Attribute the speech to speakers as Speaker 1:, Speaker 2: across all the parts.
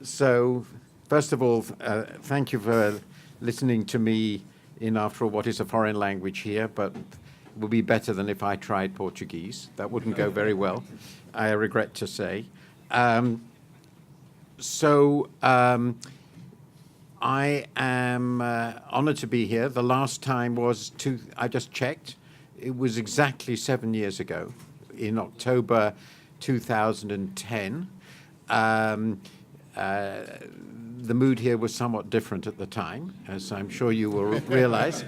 Speaker 1: So, first of all, thank you for listening to me in, after all, what is a foreign language here, but it would be better than if I tried Portuguese. That wouldn't go very well, I regret to say. I am honored to be here. The last time was, I just checked, it was exactly 7 years ago, in October 2010. The mood here was somewhat different at the time, as I'm sure you will realize.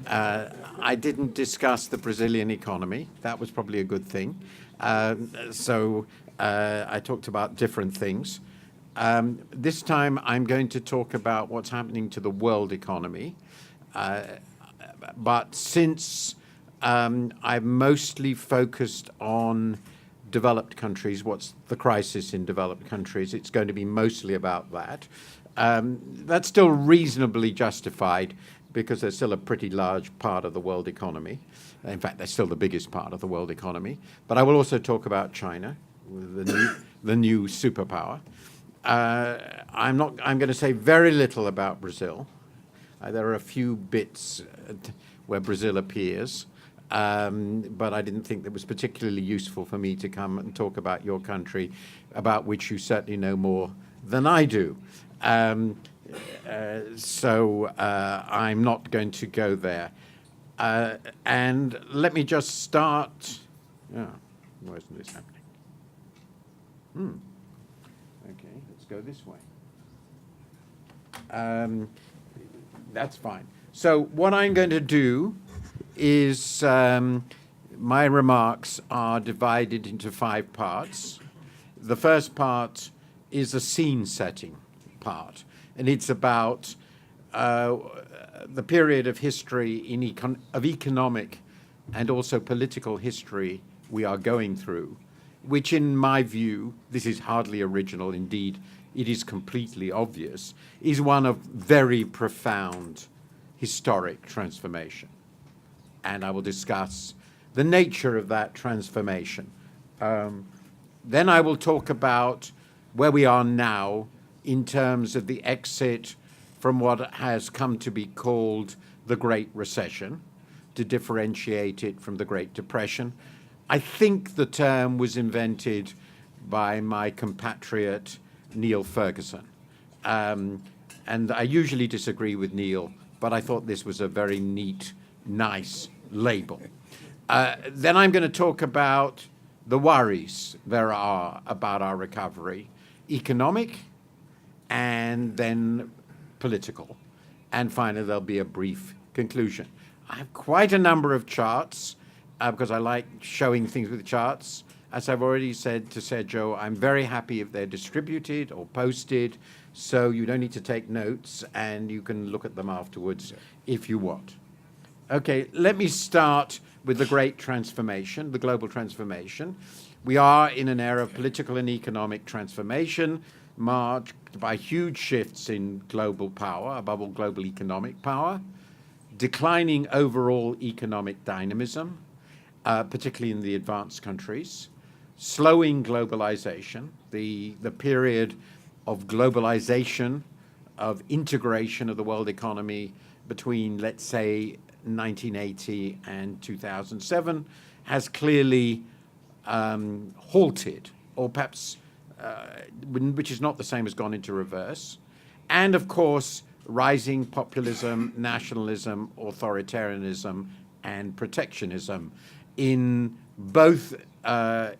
Speaker 1: I didn't discuss the Brazilian economy. That was probably a good thing. I talked about different things. This time I'm going to talk about what's happening to the world economy. But since I've mostly focused on developed countries, what's the crisis in developed countries, it's going to be mostly about that. That's still reasonably justified because they're still a pretty large part of the world economy. In fact, they're still the biggest part of the world economy. But I will also talk about China, the new superpower. I'm going to say very little about Brazil. There are a few bits where Brazil appears. But I didn't think that was particularly useful for me to come and talk about your country, about which you certainly know more than I do. I'm not going to go there. And let me just start. Oh, why isn't this happening? Okay, let's go this way. That's fine. So what I'm going to do is my remarks are divided into 5 parts. The first part is a scene setting part, and it's about the period of history of economic and also political history we are going through, which in my view, this is hardly original, indeed it is completely obvious, is one of very profound historic transformation. And I will discuss the nature of that transformation. Then I will talk about where we are now in terms of the exit from what has come to be called the Great Recession, to differentiate it from the Great Depression. I think the term was invented by my compatriot Neil Ferguson. And I usually disagree with Neil, but I thought this was a very neat, nice label. Then I'm going to talk about the worries there are about our recovery, economic and then political. And finally, there'll be a brief conclusion. I have quite a number of charts because I like showing things with charts. As I've already said to Sergio, I'm very happy if they're distributed or posted, so you don't need to take notes and you can look at them afterwards if you want. Okay, let me start with the great transformation, the global transformation. We are in an era of political and economic transformation marked by huge shifts in global power, above all global economic power, declining overall economic dynamism, particularly in the advanced countries, slowing globalization, the period of globalization, of integration of the world economy between, let's say, 1980 and 2007 has clearly halted, or perhaps, which is not the same as gone into reverse. And of course, rising populism, nationalism, authoritarianism, and protectionism in both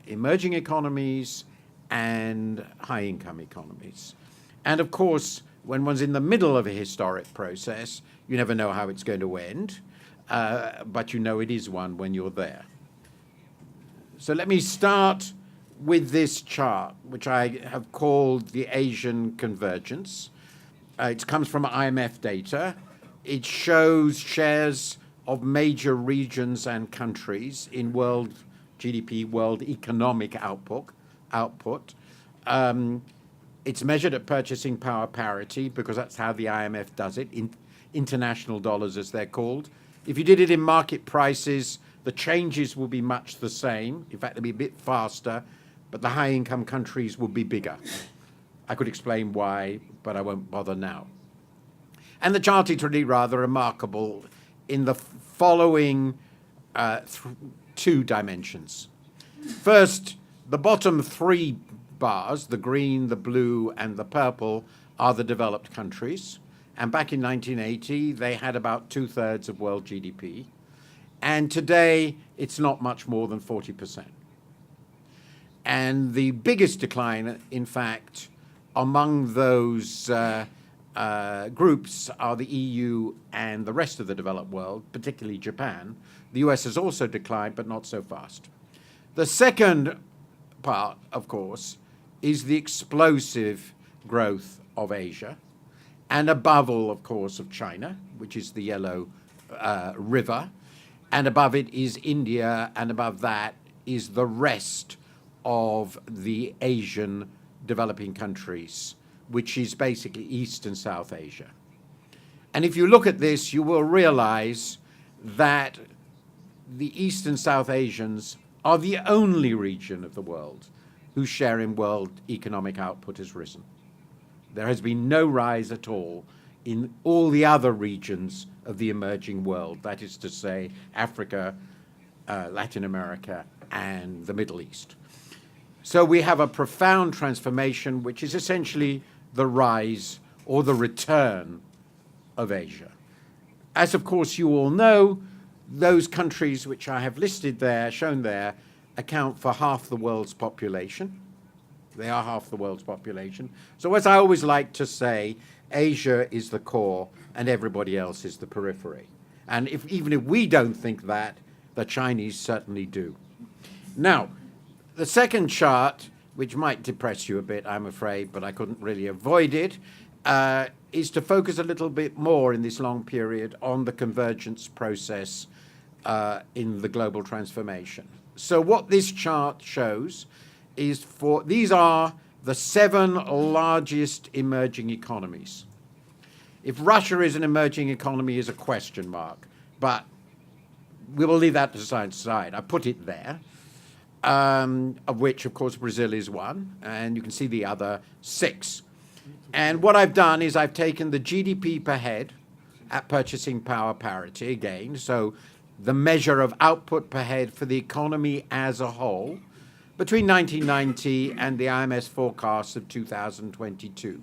Speaker 1: emerging economies and high-income economies. And of course, when one's in the middle of a historic process, you never know how it's going to end, but you know it is one when you're there. So let me start with this chart, which I have called the Asian convergence. It comes from IMF data. It shows shares of major regions and countries in world GDP, world economic output. It's measured at purchasing power parity because that's how the IMF does it, in international dollars as they're called. If you did it in market prices, the changes will be much the same. In fact, they'll be a bit faster, but the high-income countries will be bigger. I could explain why, but I won't bother now. And the chart is really rather remarkable in the following two dimensions. First, the bottom three bars, the green, the blue, and the purple, are the developed countries. And back in 1980, they had about 2/3 of world GDP. And today, it's not much more than 40%. And the biggest decline, in fact, among those groups are the EU and the rest of the developed world, particularly Japan. The US has also declined, but not so fast. The second part, of course, is the explosive growth of Asia, and above all, of course, of China, which is the yellow river, and above it is India, and above that is the rest of the Asian developing countries, which is basically East and South Asia. And if you look at this, you will realize that the East and South Asians are the only region of the world whose share in world economic output has risen. There has been no rise at all in all the other regions of the emerging world, that is to say, Africa, Latin America, and the Middle East. So we have a profound transformation, which is essentially the rise or the return of Asia. As, of course, you all know, those countries which I have listed there, shown there, account for half the world's population. They are half the world's population. So as I always like to say, Asia is the core and everybody else is the periphery. And even if we don't think that, the Chinese certainly do. Now, the second chart, which might depress you a bit, I'm afraid, but I couldn't really avoid it, is to focus a little bit more in this long period on the convergence process in the global transformation. So what this chart shows is these are the 7 largest emerging economies. If Russia is an emerging economy is a question mark, but we will leave that to the side. I put it there, of which, of course, Brazil is one, and you can see the other 6. And what I've done is I've taken the GDP per head at purchasing power parity again, so the measure of output per head for the economy as a whole, between 1990 and the IMF forecast of 2022.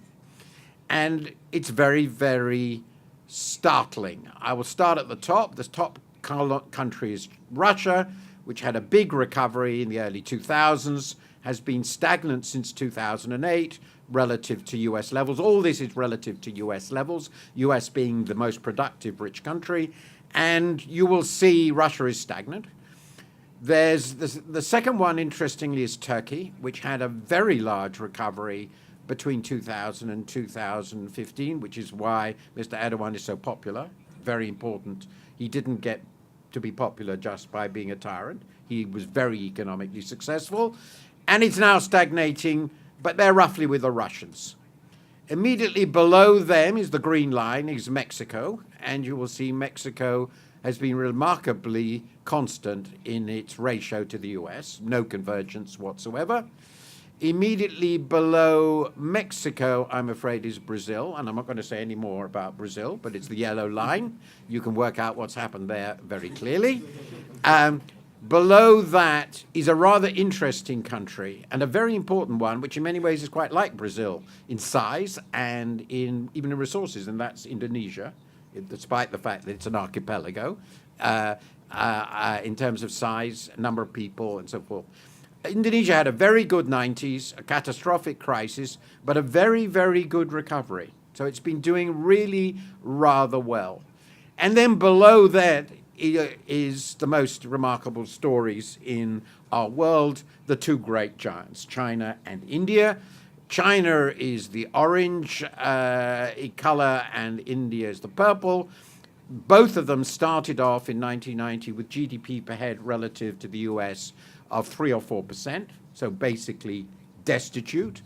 Speaker 1: And it's very, very startling. I will start at the top. The top country is Russia, which had a big recovery in the early 2000s, has been stagnant since 2008 relative to US levels. All this is relative to US levels, US being the most productive rich country. And you will see Russia is stagnant. There's the second one, interestingly, is Turkey, which had a very large recovery between 2000 and 2015, which is why Mr. Erdogan is so popular. Very important. He didn't get to be popular just by being a tyrant. He was very economically successful. And it's now stagnating, but they're roughly with the Russians. Immediately below them is the green line, is Mexico. And you will see Mexico has been remarkably constant in its ratio to the US, no convergence whatsoever. Immediately below Mexico, I'm afraid, is Brazil, and I'm not going to say any more about Brazil, but it's the yellow line. You can work out what's happened there very clearly. Below that is a rather interesting country, and a very important one, which in many ways is quite like Brazil in size and even in resources, and that's Indonesia, despite the fact that it's an archipelago, in terms of size, number of people, and so forth. Indonesia had a very good 90s, a catastrophic crisis, but a very, very good recovery. So it's been doing really rather well. And then below that is the most remarkable stories in our world, the two great giants, China and India. China is the orange color and India is the purple. Both of them started off in 1990 with GDP per head relative to the US of 3 or 4%, so basically destitute.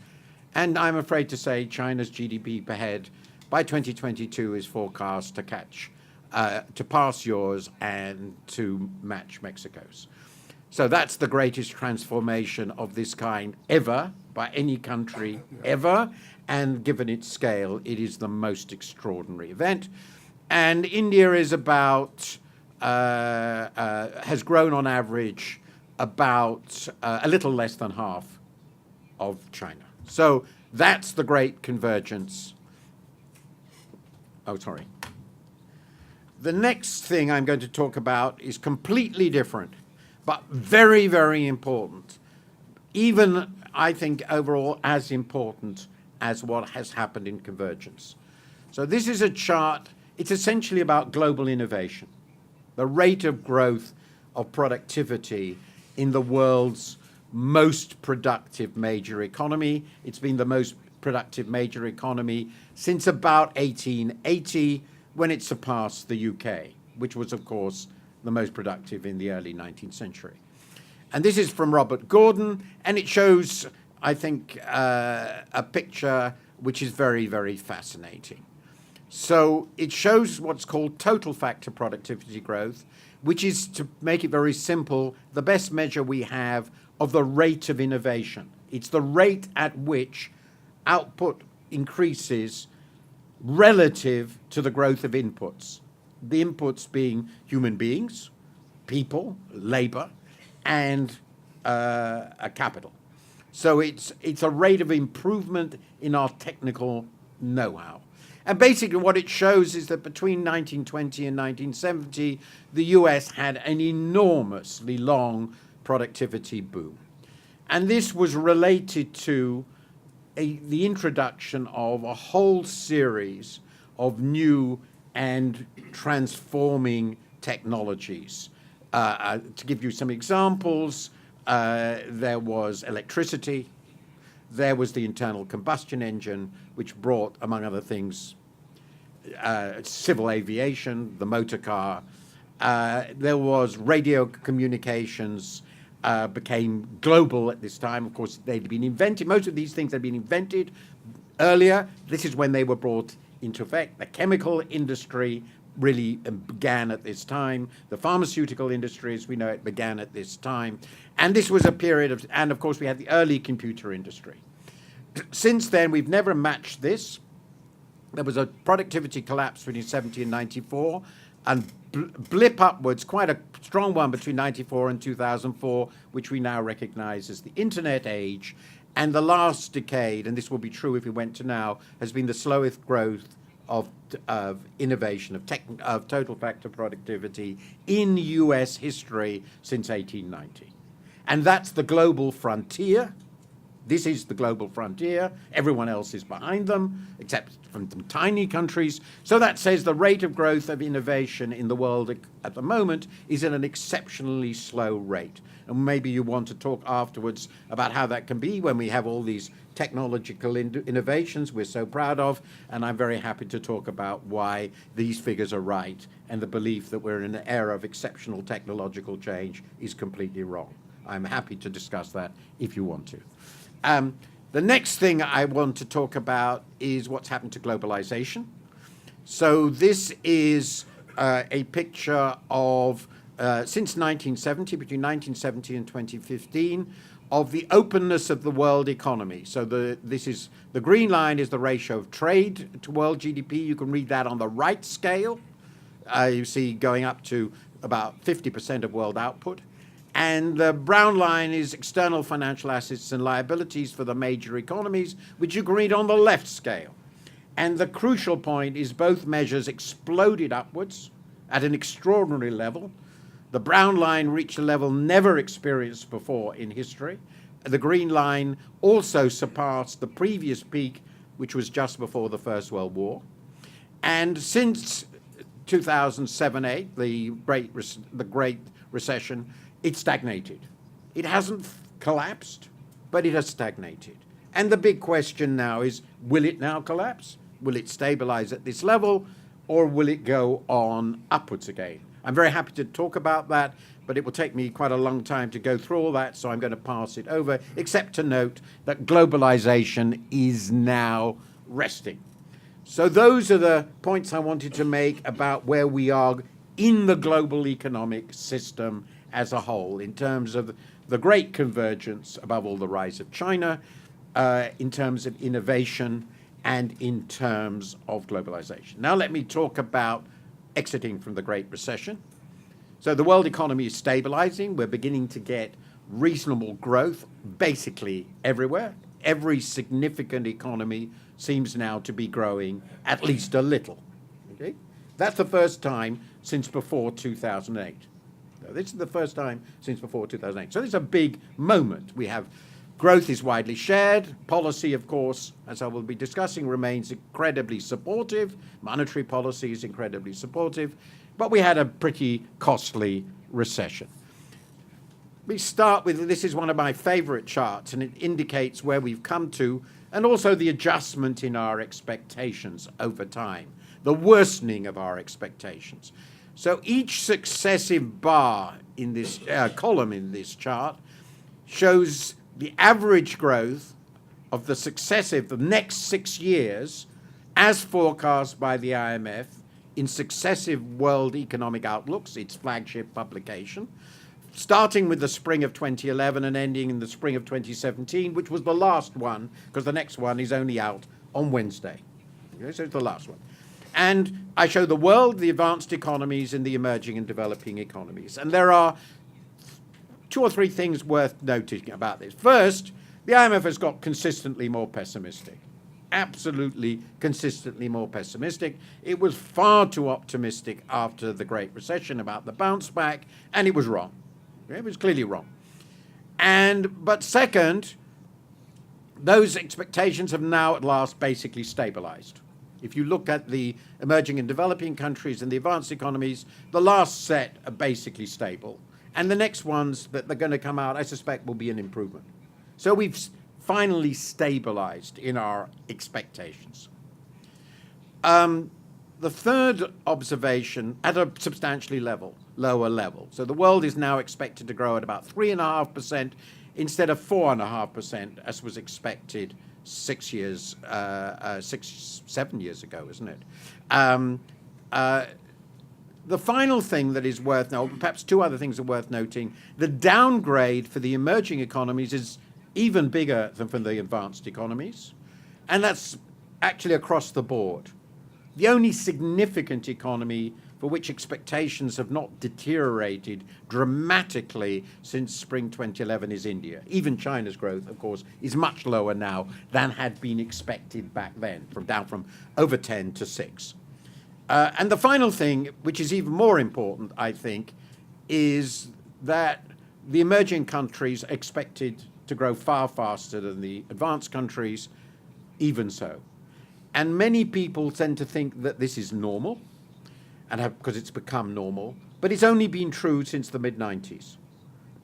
Speaker 1: And I'm afraid to say China's GDP per head by 2022 is forecast to pass yours and to match Mexico's. So that's the greatest transformation of this kind ever by any country ever, and given its scale, it is the most extraordinary event. And India is about, has grown on average about a little less than half of China. So that's the great convergence. Oh, sorry. The next thing I'm going to talk about is completely different, but very, very important. Even, I think, overall as important as what has happened in convergence. So this is a chart. It's essentially about global innovation, the rate of growth of productivity in the world's most productive major economy. It's been the most productive major economy since about 1880, when it surpassed the UK, which was, of course, the most productive in the early 19th century. And this is from Robert Gordon, and it shows, I think, a picture which is very, very fascinating. So it shows what's called total factor productivity growth, which is, to make it very simple, the best measure we have of the rate of innovation. It's the rate at which output increases relative to the growth of inputs. The inputs being human beings, people, labor, and a capital. So it's a rate of improvement in our technical know-how. And basically what it shows is that between 1920 and 1970, the US had an enormously long productivity boom. And this was related to the introduction of a whole series of new and transforming technologies. To give you some examples, there was electricity, there was the internal combustion engine, which brought, among other things, civil aviation, the motor car. There was radio communications, became global at this time. Of course, they'd been invented. Most of these things had been invented earlier. This is when they were brought into effect. The chemical industry really began at this time. The pharmaceutical industry, as we know it, began at this time. And this was a period of, and of course we had the early computer industry. Since then, we've never matched this. There was a productivity collapse between 70 and 94, and blip upwards, quite a strong one between 94 and 2004, which we now recognize as the internet age. And the last decade, and this will be true if we went to now, has been the slowest growth of innovation, of total factor productivity in US history since 1890. And that's the global frontier. This is the global frontier. Everyone else is behind them, except from some tiny countries. So that says the rate of growth of innovation in the world at the moment is at an exceptionally slow rate. And maybe you want to talk afterwards about how that can be when we have all these technological innovations we're so proud of. And I'm very happy to talk about why these figures are right and the belief that we're in an era of exceptional technological change is completely wrong. I'm happy to discuss that if you want to. The next thing I want to talk about is what's happened to globalization. So this is a picture of, since 1970, between 1970 and 2015, of the openness of the world economy. So this is, the green line is the ratio of trade to world GDP. You can read that on the right scale. You see going up to about 50% of world output. And the brown line is external financial assets and liabilities for the major economies, which you can read on the left scale. And the crucial point is both measures exploded upwards at an extraordinary level. The brown line reached a level never experienced before in history. The green line also surpassed the previous peak, which was just before the First World War. And since 2007-8, the Great Recession, it stagnated. It hasn't collapsed, but it has stagnated. And the big question now is, will it now collapse? Will it stabilize at this level, or will it go on upwards again? I'm very happy to talk about that, but it will take me quite a long time to go through all that, so I'm going to pass it over, except to note that globalization is now resting. So those are the points I wanted to make about where we are in the global economic system as a whole, in terms of the great convergence, above all the rise of China, in terms of innovation and in terms of globalization. Now let me talk about exiting from the Great Recession. So the world economy is stabilizing. We're beginning to get reasonable growth basically everywhere. Every significant economy seems now to be growing at least a little. Okay? That's the first time since before 2008. So this is the first time since before 2008. So this is a big moment. We have growth is widely shared. Policy, of course, as I will be discussing, remains incredibly supportive. Monetary policy is incredibly supportive. But we had a pretty costly recession. We start with, this is one of my favorite charts, and it indicates where we've come to, and also the adjustment in our expectations over time, the worsening of our expectations. So each successive bar in this column in this chart shows the average growth of the next 6 years as forecast by the IMF in successive World Economic Outlooks, its flagship publication, starting with the spring of 2011 and ending in the spring of 2017, which was the last one, because the next one is only out on Wednesday. Okay, so it's the last one. And I show the world, the advanced economies, and the emerging and developing economies. And there are 2 or 3 things worth noting about this. First, the IMF has got consistently more pessimistic. Absolutely consistently more pessimistic. It was far too optimistic after the Great Recession about the bounce back, and it was wrong. It was clearly wrong. But second, those expectations have now at last basically stabilized. If you look at the emerging and developing countries and the advanced economies, the last set are basically stable. And the next ones that are going to come out, I suspect, will be an improvement. So we've finally stabilized in our expectations. The third observation, at a substantially lower level. So the world is now expected to grow at about 3.5% instead of 4.5%, as was expected 7 years ago, isn't it? The final thing that is worth noting, perhaps 2 other things are worth noting. The downgrade for the emerging economies is even bigger than for the advanced economies, and that's actually across the board. The only significant economy for which expectations have not deteriorated dramatically since spring 2011 is India. Even China's growth, of course, is much lower now than had been expected back then, down from over 10 to 6. And the final thing, which is even more important, I think, is that the emerging countries are expected to grow far faster than the advanced countries, even so. And many people tend to think that this is normal, because it's become normal, but it's only been true since the mid-90s.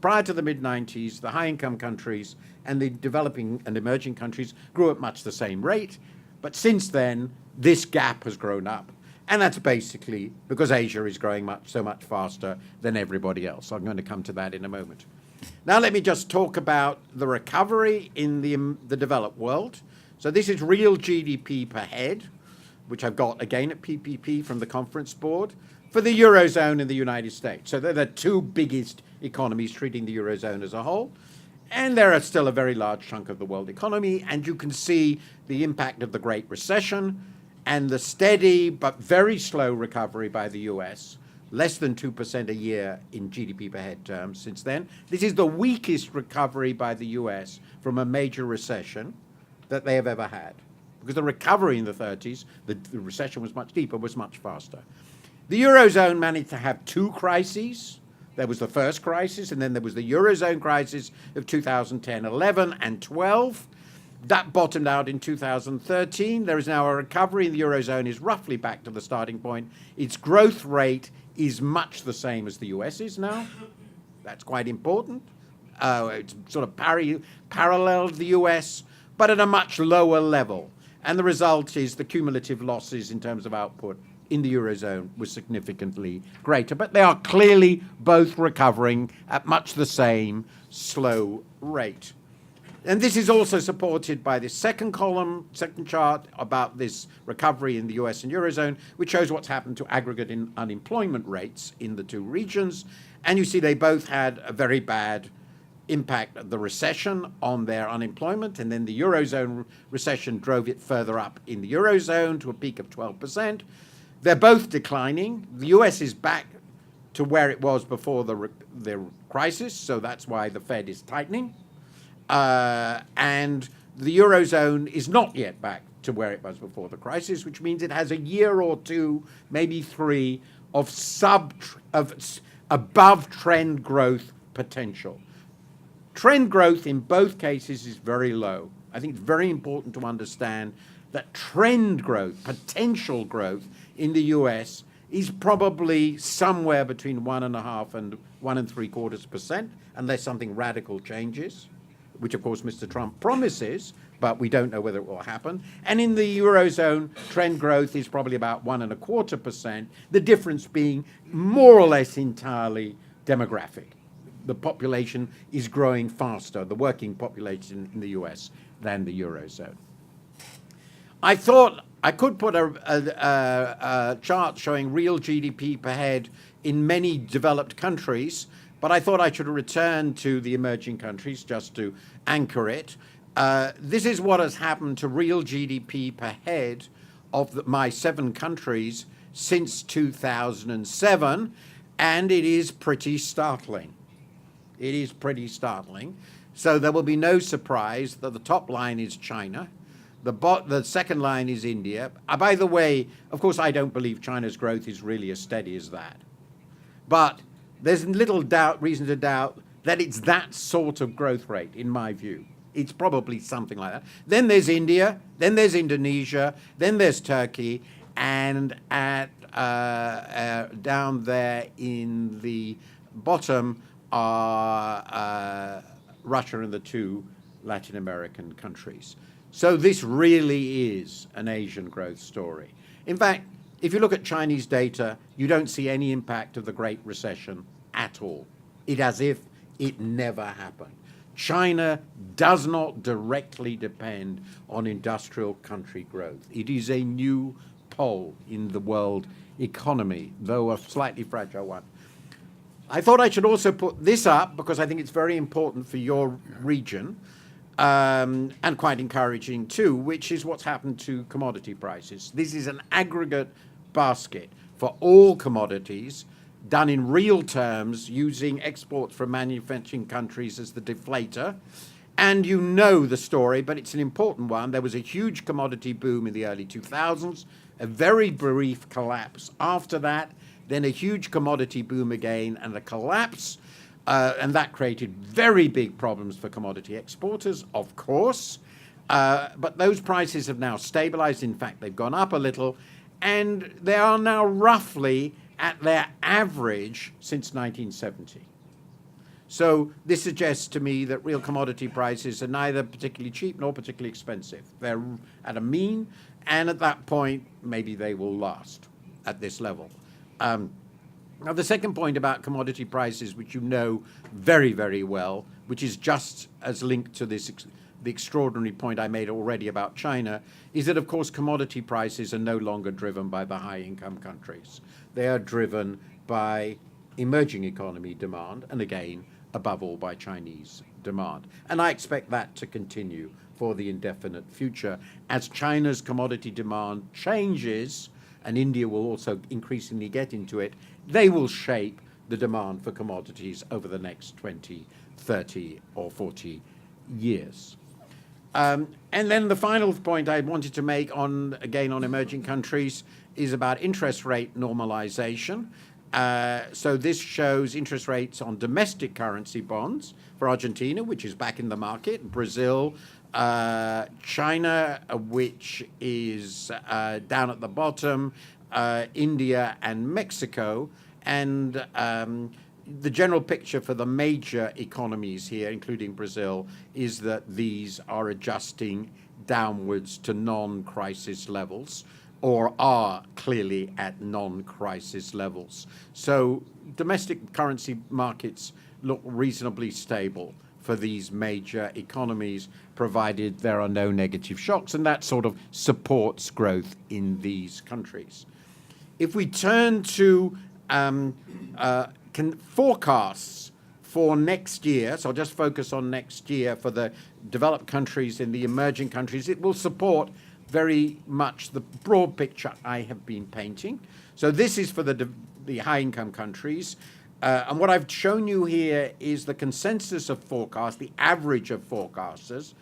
Speaker 1: Prior to the mid-90s, the high-income countries and the developing and emerging countries grew at much the same rate, but since then, this gap has grown up. And that's basically because Asia is growing so much faster than everybody else. I'm going to come to that in a moment. Now let me just talk about the recovery in the developed world. So this is real GDP per head, which I've got again at PPP from the conference board, for the Eurozone and the United States. So they're the 2 biggest economies treating the Eurozone as a whole. And they're still a very large chunk of the world economy. And you can see the impact of the Great Recession and the steady but very slow recovery by the US, less than 2% a year in GDP per head terms since then. This is the weakest recovery by the US from a major recession that they have ever had. Because the recovery in the 30s, the recession was much deeper, was much faster. The Eurozone managed to have 2 crises. There was the first crisis, and then there was the Eurozone crisis of 2010, 11, and 12. That bottomed out in 2013. There is now a recovery. The Eurozone is roughly back to the starting point. Its growth rate is much the same as the US is now. That's quite important. It's sort of paralleled the US, but at a much lower level. And the result is the cumulative losses in terms of output in the Eurozone was significantly greater. But they are clearly both recovering at much the same slow rate. And this is also supported by this second chart about this recovery in the US and Eurozone, which shows what's happened to aggregate unemployment rates in the 2 regions. And you see they both had a very bad impact of the recession on their unemployment, and then the Eurozone recession drove it further up in the Eurozone to a peak of 12%. They're both declining. The US is back to where it was before the crisis, so that's why the Fed is tightening. And the Eurozone is not yet back to where it was before the crisis, which means it has a year or two, maybe three, of above trend growth potential. Trend growth in both cases is very low. I think it's very important to understand that trend growth, potential growth in the US is probably somewhere between 1.5% and 1.75%, unless something radical changes, which of course Mr. Trump promises, but we don't know whether it will happen. And in the Eurozone, trend growth is probably about 1.25%, the difference being more or less entirely demographic. The population is growing faster, the working population in the US, than the Eurozone. I thought I could put a chart showing real GDP per head in many developed countries, but I thought I should return to the emerging countries just to anchor it. This is what has happened to real GDP per head of my 7 countries since 2007, and it is pretty startling. It is pretty startling. So there will be no surprise that the top line is China. The second line is India. By the way, of course, I don't believe China's growth is really as steady as that. But there's little reason to doubt that it's that sort of growth rate, in my view. It's probably something like that. Then there's India, then there's Indonesia, then there's Turkey, and down there in the bottom are Russia and the 2 Latin American countries. So this really is an Asian growth story. In fact, if you look at Chinese data, you don't see any impact of the Great Recession at all. It's as if it never happened. China does not directly depend on industrial country growth. It is a new pole in the world economy, though a slightly fragile one. I thought I should also put this up because I think it's very important for your region, and quite encouraging too, which is what's happened to commodity prices. This is an aggregate basket for all commodities done in real terms using exports from manufacturing countries as the deflator. And you know the story, but it's an important one. There was a huge commodity boom in the early 2000s, a very brief collapse after that, then a huge commodity boom again and a collapse. And that created very big problems for commodity exporters, of course. But those prices have now stabilized. In fact, they've gone up a little. And they are now roughly at their average since 1970. So this suggests to me that real commodity prices are neither particularly cheap nor particularly expensive. They're at a mean, and at that point, maybe they will last at this level. Now, the second point about commodity prices, which you know very, very well, which is just as linked to this, the extraordinary point I made already about China, is that, of course, commodity prices are no longer driven by the high-income countries. They are driven by emerging economy demand, and again, above all, by Chinese demand. And I expect that to continue for the indefinite future. As China's commodity demand changes, and India will also increasingly get into it, they will shape the demand for commodities over the next 20, 30, or 40 years. And then the final point I wanted to make again on emerging countries is about interest rate normalization. So this shows interest rates on domestic currency bonds for Argentina, which is back in the market, Brazil, China, which is down at the bottom, India and Mexico. And the general picture for the major economies here, including Brazil, is that these are adjusting downwards to non-crisis levels, or are clearly at non-crisis levels. So domestic currency markets look reasonably stable for these major economies, provided there are no negative shocks, and that sort of supports growth in these countries. If we turn to forecasts for next year, so I'll just focus on next year for the developed countries and the emerging countries, it will support very much the broad picture I have been painting. So this is for the high-income countries. And what I've shown you here is the consensus of forecasts, the average of forecasters,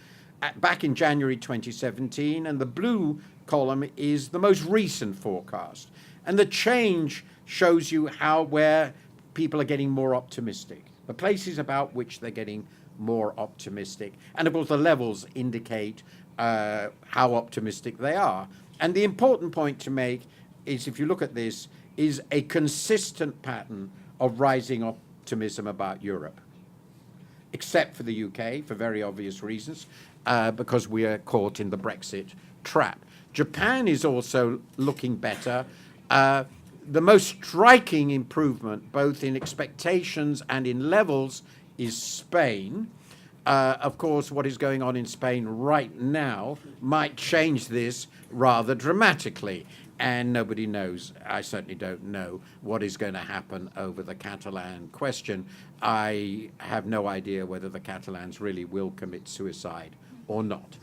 Speaker 1: back in January 2017, and the blue column is the most recent forecast. And the change shows you where people are getting more optimistic, the places about which they're getting more optimistic. And of course, the levels indicate how optimistic they are. And the important point to make is, if you look at this, is a consistent pattern of rising optimism about Europe, except for the UK, for very obvious reasons, because we are caught in the Brexit trap. Japan is also looking better. The most striking improvement, both in expectations and in levels, is Spain. Of course, what is going on in Spain right now might change this rather dramatically. And nobody knows, I certainly don't know, what is going to happen over the Catalan question. I have no idea whether the Catalans really will commit suicide or not,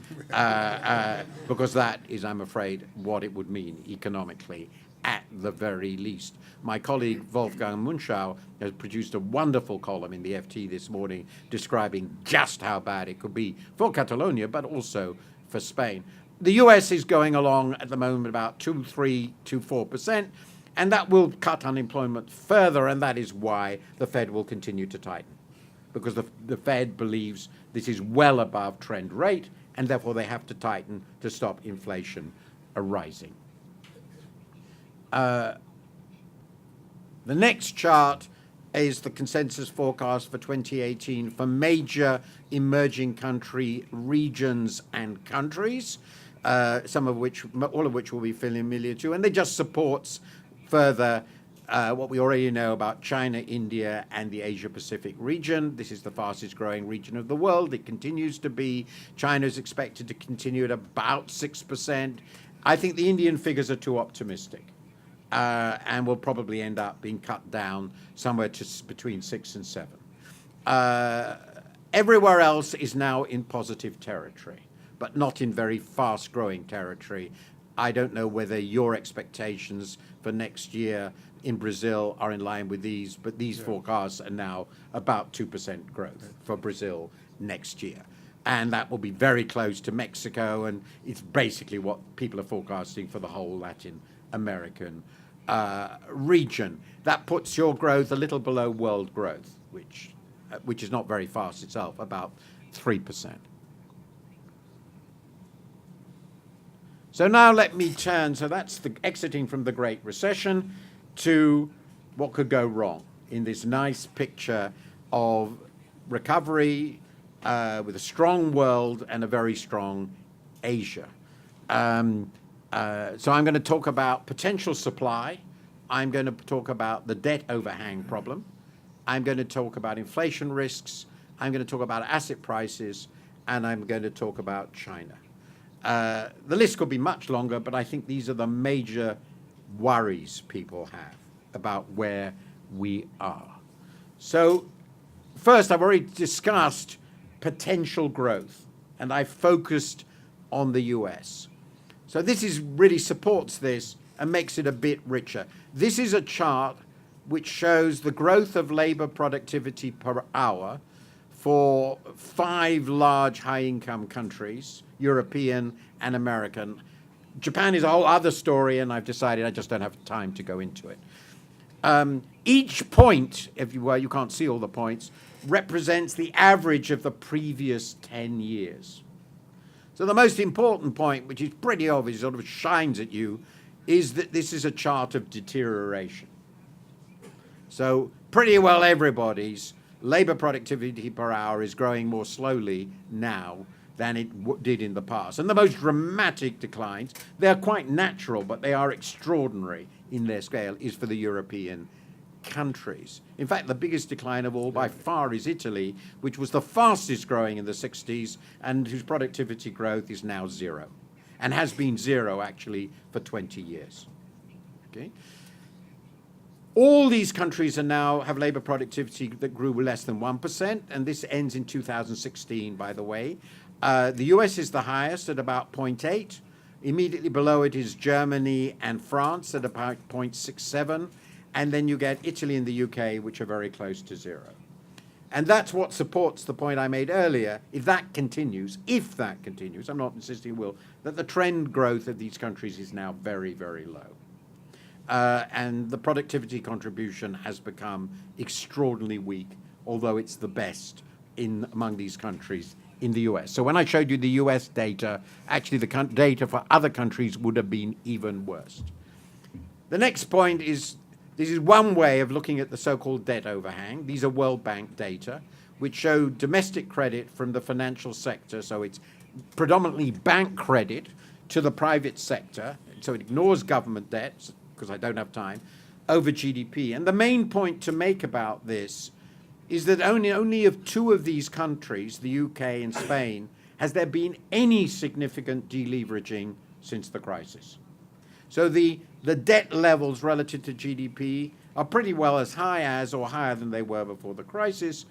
Speaker 1: because that is, I'm afraid, what it would mean economically at the very least. My colleague Wolfgang Munchau has produced a wonderful column in the FT this morning describing just how bad it could be for Catalonia, but also for Spain. The US is going along at the moment about 2.3 to 4%, and that will cut unemployment further, and that is why the Fed will continue to tighten, because the Fed believes this is well above trend rate, and therefore they have to tighten to stop inflation rising. The next chart is the consensus forecast for 2018 for major emerging country regions and countries, all of which will be familiar to, and it just supports further what we already know about China, India, and the Asia-Pacific region. This is the fastest growing region of the world. It continues to be. China is expected to continue at about 6%. I think the Indian figures are too optimistic, and will probably end up being cut down somewhere to between 6 and 7. Everywhere else is now in positive territory, but not in very fast-growing territory. I don't know whether your expectations for next year in Brazil are in line with these, but these forecasts are now about 2% growth for Brazil next year. And that will be very close to Mexico, and it's basically what people are forecasting for the whole Latin American region. That puts your growth a little below world growth, which is not very fast itself, about 3%. So now let me turn, so that's the exiting from the Great Recession, to what could go wrong in this nice picture of recovery with a strong world and a very strong Asia. So I'm going to talk about potential supply. I'm going to talk about the debt overhang problem. I'm going to talk about inflation risks. I'm going to talk about asset prices. And I'm going to talk about China. The list could be much longer, but I think these are the major worries people have about where we are. So first, I've already discussed potential growth, and I focused on the US. So this really supports this and makes it a bit richer. This is a chart which shows the growth of labor productivity per hour for 5 large high-income countries, European and American. Japan is a whole other story, and I've decided I just don't have time to go into it. Each point, if you will, you can't see all the points, represents the average of the previous 10 years. So the most important point, which is pretty obvious, sort of shines at you, is that this is a chart of deterioration. So pretty well everybody's labor productivity per hour is growing more slowly now than it did in the past. And the most dramatic declines, they're quite natural, but they are extraordinary in their scale, is for the European countries. In fact, the biggest decline of all by far is Italy, which was the fastest growing in the 60s and whose productivity growth is now 0, and has been 0 actually for 20 years. Okay? All these countries now have labor productivity that grew less than 1%, and this ends in 2016, by the way. The US is the highest at about 0.8. Immediately below it is Germany and France at about 0.67. And then you get Italy and the UK, which are very close to zero. And that's what supports the point I made earlier. If that continues, I'm not insisting it will, that the trend growth of these countries is now very, very low. And the productivity contribution has become extraordinarily weak, although it's the best among these countries in the US. So when I showed you the US data, actually the data for other countries would have been even worse. The next point is, this is one way of looking at the so-called debt overhang. These are World Bank data, which show domestic credit from the financial sector, so it's predominantly bank credit to the private sector, so it ignores government debt, because I don't have time, over GDP. And the main point to make about this is that only of two of these countries, the UK and Spain, has there been any significant deleveraging since the crisis. So the debt levels relative to GDP are pretty well as high as or higher than they were before the crisis.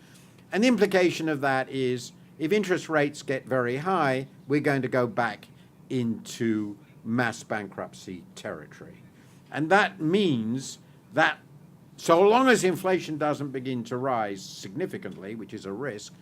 Speaker 1: And the implication of that is if interest rates get very high, we're going to go back into mass bankruptcy territory. And that means that so long as inflation doesn't begin to rise significantly, which is a risk,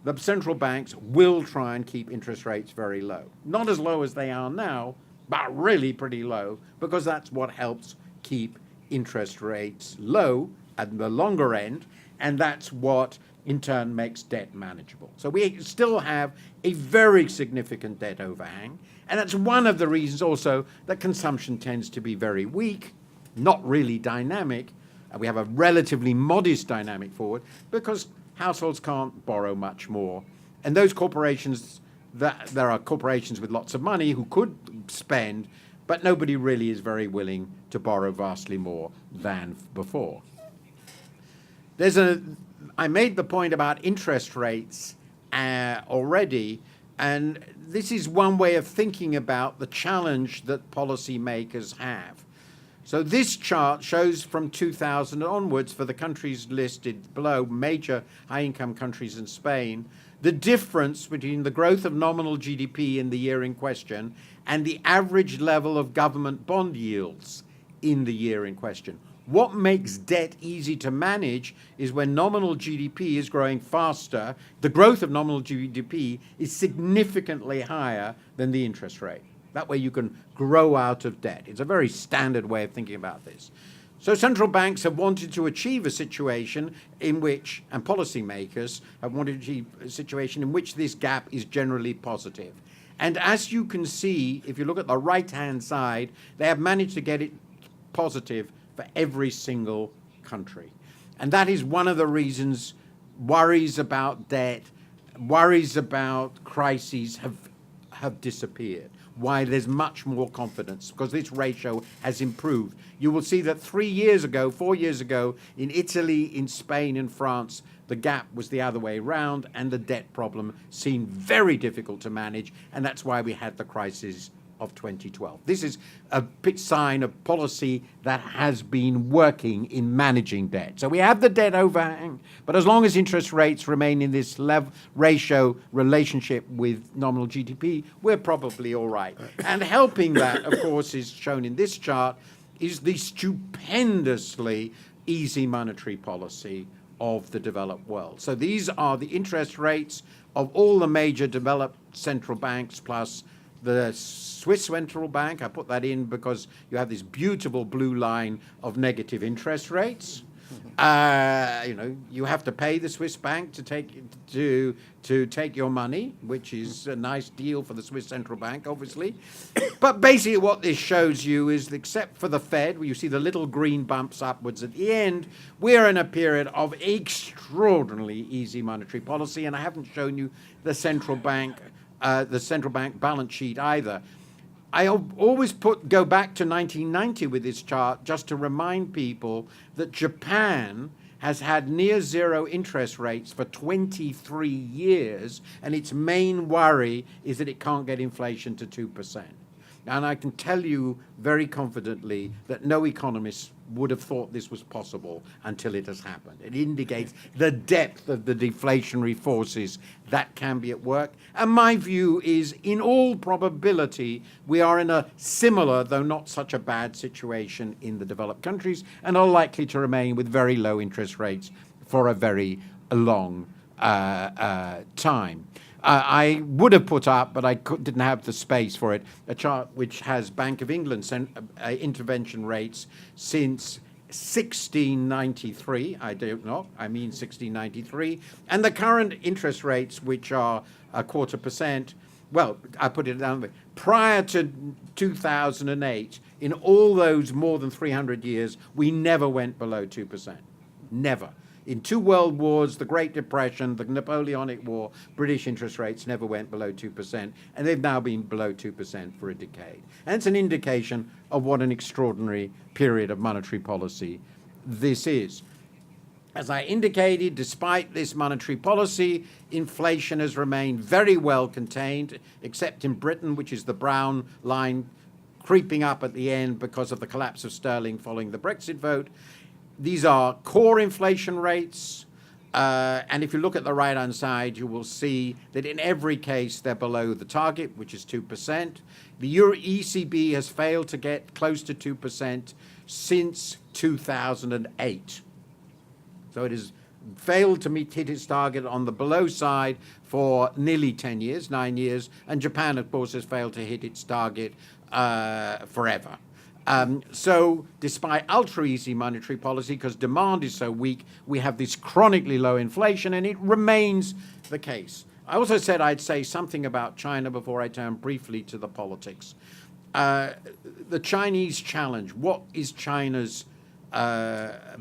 Speaker 1: the central banks will try and keep interest rates very low. Not as low as they are now, but really pretty low, because that's what helps keep interest rates low at the longer end, and that's what in turn makes debt manageable. So we still have a very significant debt overhang, and that's one of the reasons also that consumption tends to be very weak, not really dynamic. We have a relatively modest dynamic forward because households can't borrow much more. And those corporations, there are corporations with lots of money who could spend, but nobody really is very willing to borrow vastly more than before. I made the point about interest rates already, and this is one way of thinking about the challenge that policymakers have. So this chart shows from 2000 onwards for the countries listed below, major high-income countries in Spain, the difference between the growth of nominal GDP in the year in question and the average level of government bond yields in the year in question. What makes debt easy to manage is when nominal GDP is growing faster, the growth of nominal GDP is significantly higher than the interest rate. That way you can grow out of debt. It's a very standard way of thinking about this. So central banks have wanted to achieve a situation in which, and policymakers have wanted to achieve a situation in which this gap is generally positive. And as you can see, if you look at the right-hand side, they have managed to get it positive for every single country. And that is one of the reasons worries about debt, worries about crises have disappeared. Why there's much more confidence, because this ratio has improved. You will see that 4 years ago, in Italy, in Spain, in France, the gap was the other way around, and the debt problem seemed very difficult to manage, and that's why we had the crisis of 2012. This is a sign of policy that has been working in managing debt. So we have the debt overhang, but as long as interest rates remain in this ratio relationship with nominal GDP, we're probably all right. And helping that, of course, is shown in this chart, is the stupendously easy monetary policy of the developed world. So these are the interest rates of all the major developed central banks plus the Swiss central bank. I put that in because you have this beautiful blue line of negative interest rates. You have to pay the Swiss bank to take your money, which is a nice deal for the Swiss central bank, obviously. But basically what this shows you is, except for the Fed, where you see the little green bumps upwards at the end, we're in a period of extraordinarily easy monetary policy, and I haven't shown you the central bank balance sheet either. I always go back to 1990 with this chart just to remind people that Japan has had near zero interest rates for 23 years, and its main worry is that it can't get inflation to 2%. And I can tell you very confidently that no economist would have thought this was possible until it has happened. It indicates the depth of the deflationary forces that can be at work. And my view is, in all probability, we are in a similar, though not such a bad situation in the developed countries, and are likely to remain with very low interest rates for a very long time. I would have put up, but I didn't have the space for it, a chart which has Bank of England intervention rates since 1693. I don't know, I mean 1693. And the current interest rates, which are 0.25%, well, I put it down, prior to 2008, in all those more than 300 years, we never went below 2%. Never. In 2 world wars, the Great Depression, the Napoleonic War, British interest rates never went below 2%, and they've now been below 2% for a decade. And it's an indication of what an extraordinary period of monetary policy this is. As I indicated, despite this monetary policy, inflation has remained very well contained, except in Britain, which is the brown line creeping up at the end because of the collapse of sterling following the Brexit vote. These are core inflation rates, and if you look at the right-hand side, you will see that in every case they're below the target, which is 2%. The ECB has failed to get close to 2% since 2008. So it has failed to hit its target on the below side for nearly 10 years, 9 years, and Japan, of course, has failed to hit its target forever. So despite ultra-easy monetary policy, because demand is so weak, we have this chronically low inflation, and it remains the case. I also said I'd say something about China before I turn briefly to the politics. The Chinese challenge. What is China's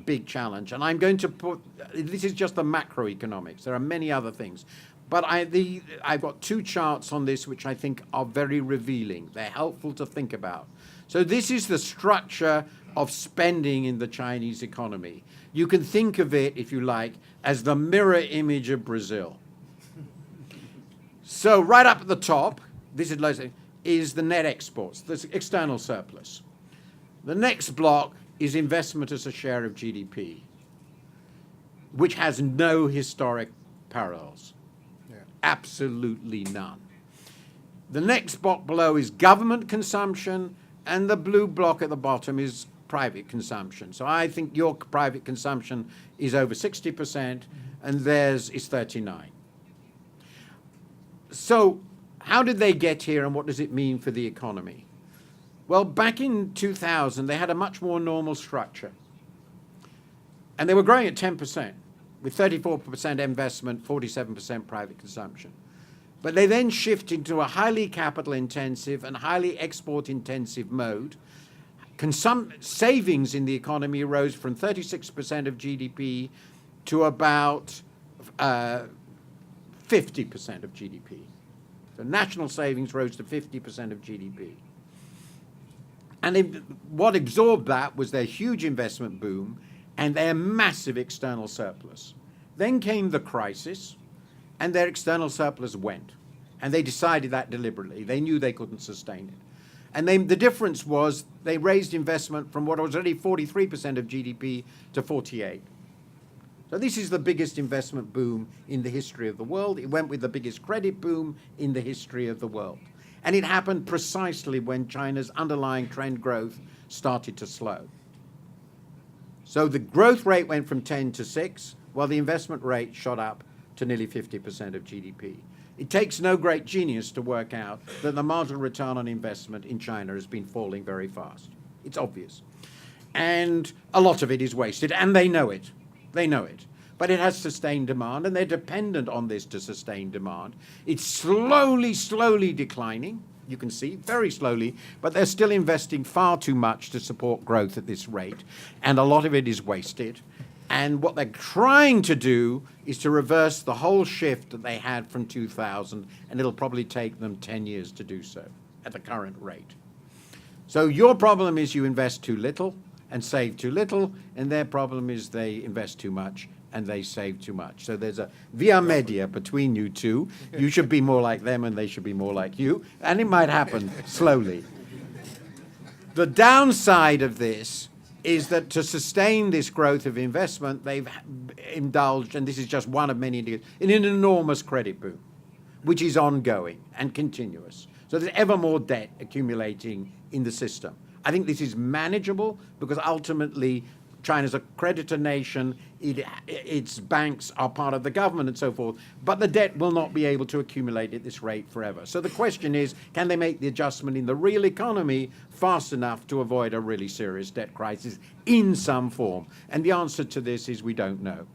Speaker 1: big challenge? And I'm going to put, this is just the macroeconomics. There are many other things. But I've got 2 charts on this which I think are very revealing. They're helpful to think about. So this is the structure of spending in the Chinese economy. You can think of it, if you like, as the mirror image of Brazil. So right up at the top, this is the net exports, the external surplus. The next block is investment as a share of GDP, which has no historic parallels. Absolutely none. The next block below is government consumption, and the blue block at the bottom is private consumption. So I think your private consumption is over 60%, and theirs is 39%. So how did they get here, and what does it mean for the economy? Well, back in 2000, they had a much more normal structure. And they were growing at 10%, with 34% investment, 47% private consumption. But they then shifted to a highly capital-intensive and highly export-intensive mode. Savings in the economy rose from 36% of GDP to about 50% of GDP. So national savings rose to 50% of GDP. And what absorbed that was their huge investment boom and their massive external surplus. Then came the crisis, and their external surplus went. And they decided that deliberately. They knew they couldn't sustain it. And the difference was they raised investment from what was already 43% of GDP to 48%. So this is the biggest investment boom in the history of the world. It went with the biggest credit boom in the history of the world. And it happened precisely when China's underlying trend growth started to slow. So the growth rate went from 10 to 6, while the investment rate shot up to nearly 50% of GDP. It takes no great genius to work out that the marginal return on investment in China has been falling very fast. It's obvious. And a lot of it is wasted, and they know it. They know it. But it has sustained demand, and they're dependent on this to sustain demand. It's slowly declining. You can see, very slowly, but they're still investing far too much to support growth at this rate, and a lot of it is wasted. And what they're trying to do is to reverse the whole shift that they had from 2000, and it'll probably take them 10 years to do so at the current rate. So your problem is you invest too little and save too little, and their problem is they invest too much and they save too much. So there's a via media between you two. You should be more like them and they should be more like you, and it might happen slowly. The downside of this is that to sustain this growth of investment, they've indulged, and this is just one of many indicators, in an enormous credit boom, which is ongoing and continuous. So there's ever more debt accumulating in the system. I think this is manageable because ultimately China's a creditor nation, its banks are part of the government and so forth, but the debt will not be able to accumulate at this rate forever. So the question is, can they make the adjustment in the real economy fast enough to avoid a really serious debt crisis in some form? And the answer to this is we don't know.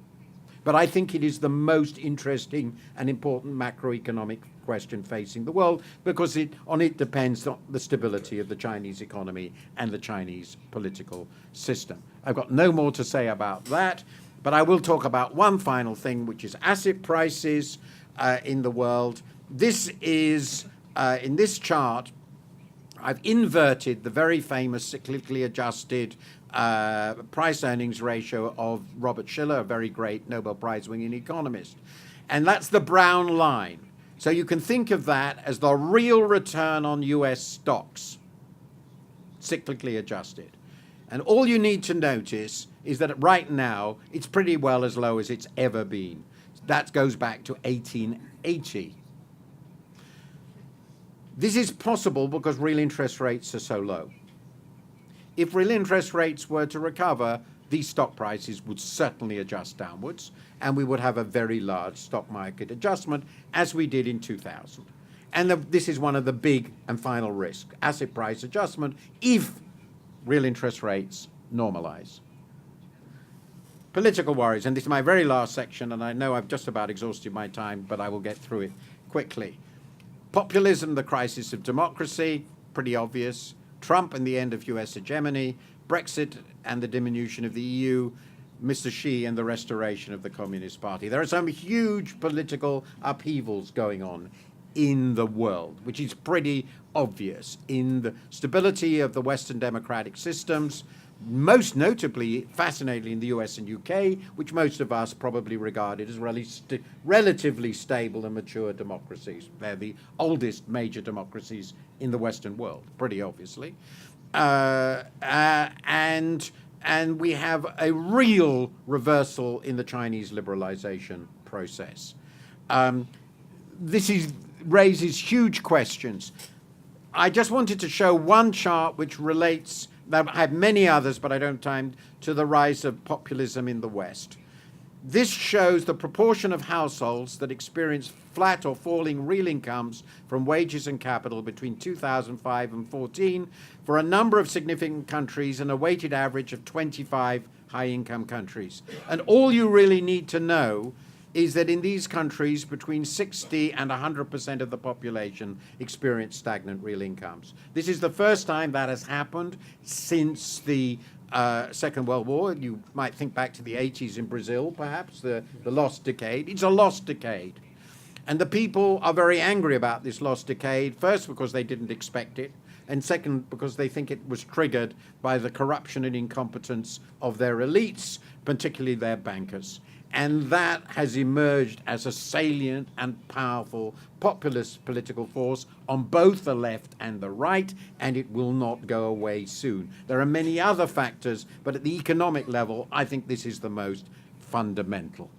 Speaker 1: But I think it is the most interesting and important macroeconomic question facing the world because on it depends on the stability of the Chinese economy and the Chinese political system. I've got no more to say about that, but I will talk about one final thing, which is asset prices in the world. This is, in this chart, I've inverted the very famous cyclically adjusted price-earnings ratio of Robert Shiller, a very great Nobel Prize-winning economist. And that's the brown line. So you can think of that as the real return on US stocks, cyclically adjusted. And all you need to notice is that right now, it's pretty well as low as it's ever been. That goes back to 1880. This is possible because real interest rates are so low. If real interest rates were to recover, these stock prices would certainly adjust downwards, and we would have a very large stock market adjustment, as we did in 2000. And this is one of the big and final risks, asset price adjustment, if real interest rates normalize. Political worries, and this is my very last section, and I know I've just about exhausted my time, but I will get through it quickly. Populism, the crisis of democracy, pretty obvious. Trump and the end of US hegemony, Brexit and the diminution of the EU, Mr. Xi and the restoration of the Communist Party. There are some huge political upheavals going on in the world, which is pretty obvious in the stability of the Western democratic systems, most notably, fascinatingly, in the US and UK, which most of us probably regarded as relatively stable and mature democracies. They're the oldest major democracies in the Western world, pretty obviously. And we have a real reversal in the Chinese liberalization process. This raises huge questions. I just wanted to show one chart which relates, I have many others, but I don't have time, to the rise of populism in the West. This shows the proportion of households that experience flat or falling real incomes from wages and capital between 2005 and 14 for a number of significant countries and a weighted average of 25 high-income countries. And all you really need to know is that in these countries, between 60 and 100% of the population experience stagnant real incomes. This is the first time that has happened since the Second World War. You might think back to the 80s in Brazil, perhaps, the lost decade. It's a lost decade. And the people are very angry about this lost decade, first because they didn't expect it, and second because they think it was triggered by the corruption and incompetence of their elites, particularly their bankers. And that has emerged as a salient and powerful populist political force on both the left and the right, and it will not go away soon. There are many other factors, but at the economic level, I think this is the most fundamental.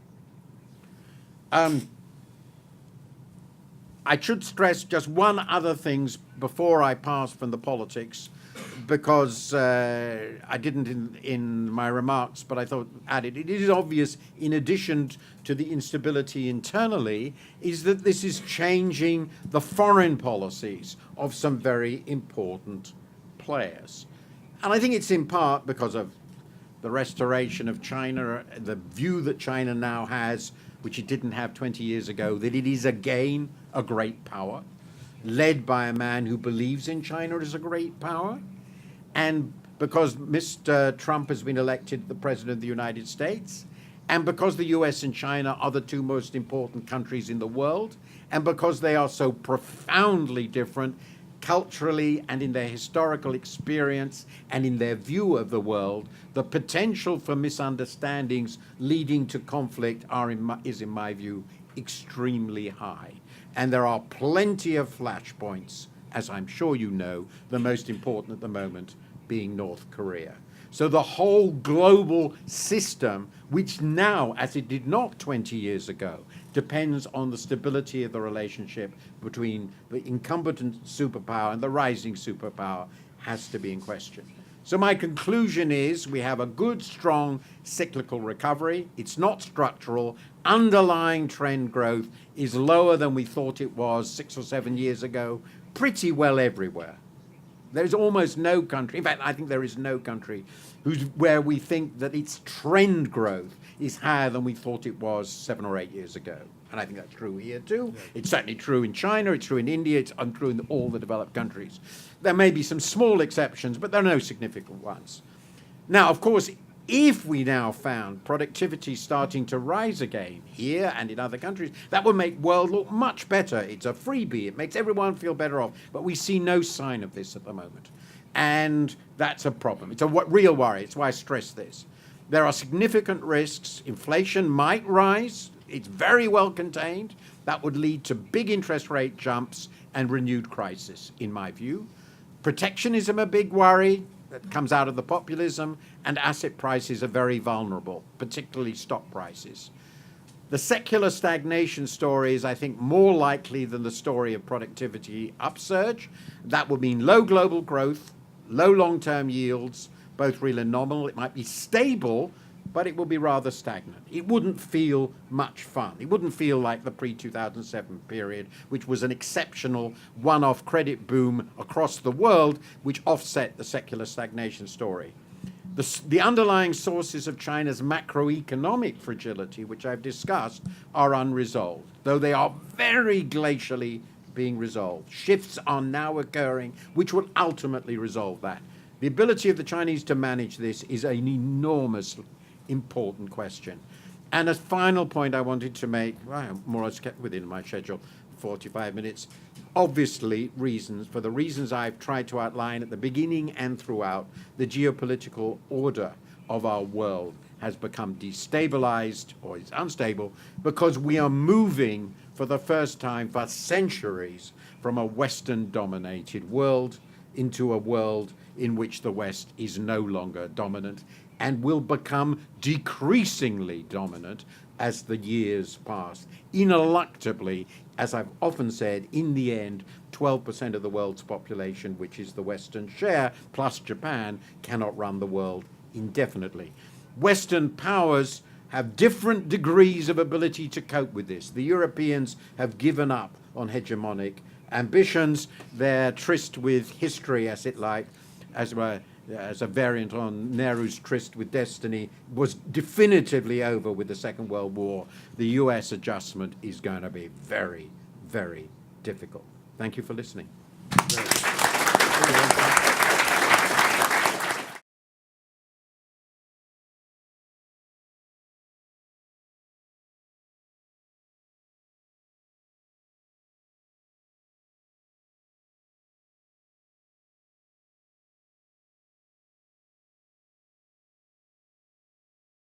Speaker 1: I should stress just one other thing before I pass from the politics, because I didn't in my remarks, but I thought added. It is obvious, in addition to the instability internally, is that this is changing the foreign policies of some very important players. And I think it's in part because of the restoration of China, the view that China now has, which it didn't have 20 years ago, that it is again a great power, led by a man who believes in China as a great power. And because Mr. Trump has been elected the President of the United States, and because the US and China are the two most important countries in the world, and because they are so profoundly different culturally and in their historical experience and in their view of the world, the potential for misunderstandings leading to conflict is, in my view, extremely high. And there are plenty of flashpoints, as I'm sure you know, the most important at the moment being North Korea. So the whole global system, which now, as it did not 20 years ago, depends on the stability of the relationship between the incumbent superpower and the rising superpower, has to be in question. So my conclusion is we have a good, strong cyclical recovery. It's not structural. Underlying trend growth is lower than we thought it was 6 or 7 years ago, pretty well everywhere. There's almost no country, in fact, I think there is no country where we think that its trend growth is higher than we thought it was 7 or 8 years ago. And I think that's true here too. It's certainly true in China, it's true in India, it's untrue in all the developed countries. There may be some small exceptions, but there are no significant ones. Now, of course, if we now found productivity starting to rise again here and in other countries, that would make the world look much better. It's a freebie. It makes everyone feel better off. But we see no sign of this at the moment. And that's a problem. It's a real worry. It's why I stress this. There are significant risks. Inflation might rise. It's very well contained. That would lead to big interest rate jumps and renewed crisis, in my view. Protectionism, a big worry that comes out of the populism, and asset prices are very vulnerable, particularly stock prices. The secular stagnation story is, I think, more likely than the story of productivity upsurge. That would mean low global growth, low long-term yields, both real and nominal. It might be stable, but it will be rather stagnant. It wouldn't feel much fun. It wouldn't feel like the pre-2007 period, which was an exceptional one-off credit boom across the world, which offset the secular stagnation story. The underlying sources of China's macroeconomic fragility, which I've discussed, are unresolved, though they are very glacially being resolved. Shifts are now occurring, which will ultimately resolve that. The ability of the Chinese to manage this is an enormously important question. And a final point I wanted to make, well, I more or less kept within my schedule, 45 minutes. Obviously, for the reasons I've tried to outline at the beginning and throughout, the geopolitical order of our world has become destabilized, or is unstable, because we are moving for the first time for centuries from a Western-dominated world into a world in which the West is no longer dominant and will become decreasingly dominant as the years pass. Ineluctably, as I've often said, in the end, 12% of the world's population, which is the Western share, plus Japan, cannot run the world indefinitely. Western powers have different degrees of ability to cope with this. The Europeans have given up on hegemonic ambitions. Their tryst with history, as it like, as a variant on Nehru's tryst with destiny, was definitively over with the Second World War. The US adjustment is going to be very, very difficult. Thank you for listening.